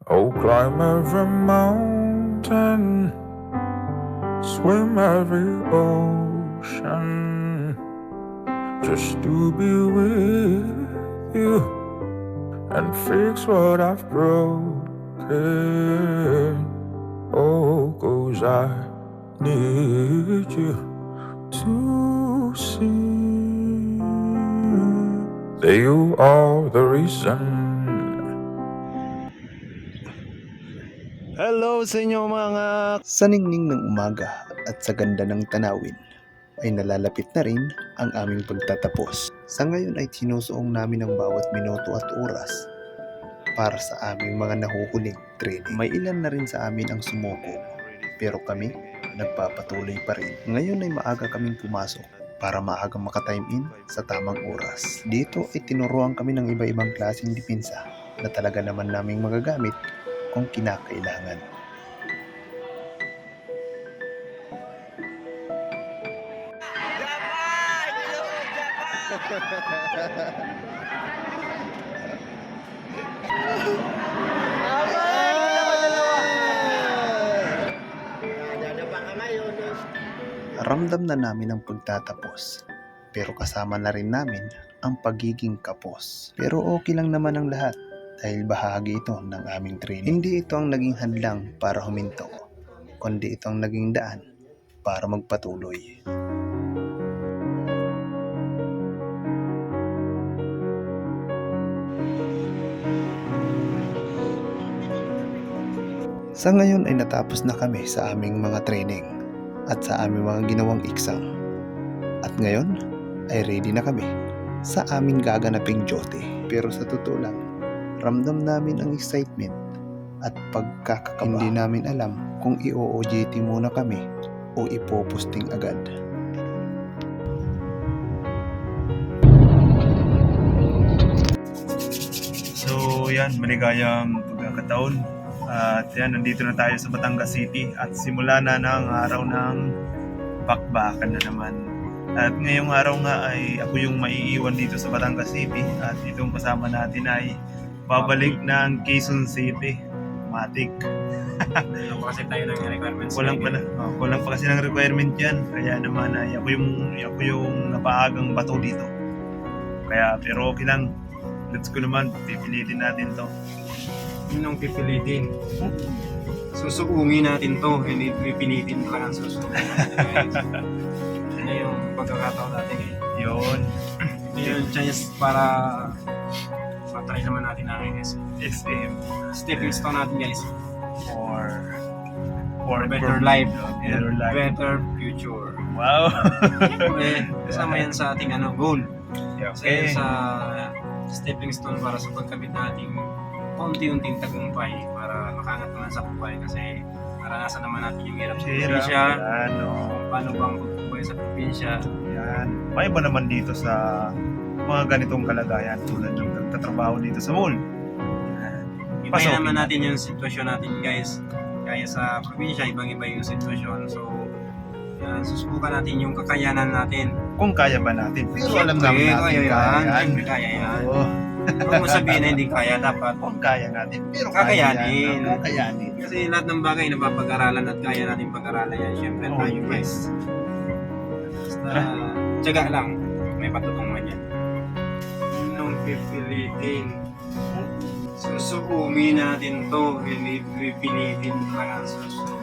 Oh, climb every mountain, swim every ocean, just to be with you and fix what I've broken. Oh, 'cause I need you to see that you are the reason. Hello sa inyo mga Sa ningning ng umaga at sa ganda ng tanawin ay nalalapit na rin ang aming pagtatapos. Sa ngayon ay sinusuong namin ang bawat minuto at oras para sa aming mga nahuhuling training. May ilan na rin sa amin ang sumuko, pero kami nagpapatuloy pa rin. Ngayon ay maaga kaming pumasok para maagang makatime in sa tamang oras. Dito ay tinuruan kami ng iba-ibang klaseng depensa na talaga naman naming magagamit kung kinakailangan. Ramdam na namin ang pagtatapos, pero kasama na rin namin ang pagiging kapos. Pero okay lang naman ang lahat dahil bahagi ito ng aming training. Hindi ito ang naging hadlang para huminto, kundi ito ang naging daan para magpatuloy. Sa ngayon ay natapos na kami sa aming mga training at sa aming mga ginawang exam. At ngayon ay ready na kami sa aming gaganaping duty. Pero sa totoo lang, ramdam namin ang excitement at pagkakakaba. Hindi namin alam kung i-OJT muna kami o ipoposting agad. So yan, maligayang pagkakataon. At yan, nandito na tayo sa Batangas City at simula na ng araw ng bakbakan na naman. At ngayong araw nga ay ako yung maiiwan dito sa Batangas City at itong kasama natin ay babalik ng Quezon City. Matik. Ano pa kasi tayo ng requirements? Kulang pa kasi ng requirement yan. Kaya naman ay ako yung napaagang bato dito. Kaya pero okay lang. Let's go naman. Pipilitin natin to. Yun ang pipilitin. Susuungin natin to, hindi pipilitin lang ang susuungin. Ano yung pagkakataon natin eh. Yun. Ito yung chance para matry naman natin ang SM. stepping stone natin guys. For Better life. Better life. Better future. Wow. Siyempre, kasama yan sa ating goal. Okay. Sa stepping stone para sa pagkabit nating paunti-unting tagumpay para makangat naman sa buhay kasi naranasan naman natin yung hirap sa probinsya. Yan, Paano bang pagbubuhay sa probinsya? yan. May iba naman dito sa mga ganitong kalagayan tulad ng nagtatrabaho dito sa mall. Iba Pasok. naman natin yung sitwasyon natin guys. Kaya sa probinsya, ibang-iba yung sitwasyon. So, yan, susubukan natin yung kakayanan natin. Kung kaya ba natin. Pero alam naman natin kaya yan. yan. Siyempre kaya yan. Oo. Huwag mo sabihin na hindi kaya, dapat Kung kaya natin. Pero kakayanin. Kakayanin. Kasi lahat ng bagay na papag-aralan at kaya natin pag-aralan yan. Siyempre Oh, tayo guys. Basta, tiyaga lang. May patutungan yan. Nung pipilitin, susukumin natin to. Hindi pipilitin lang ang susunod.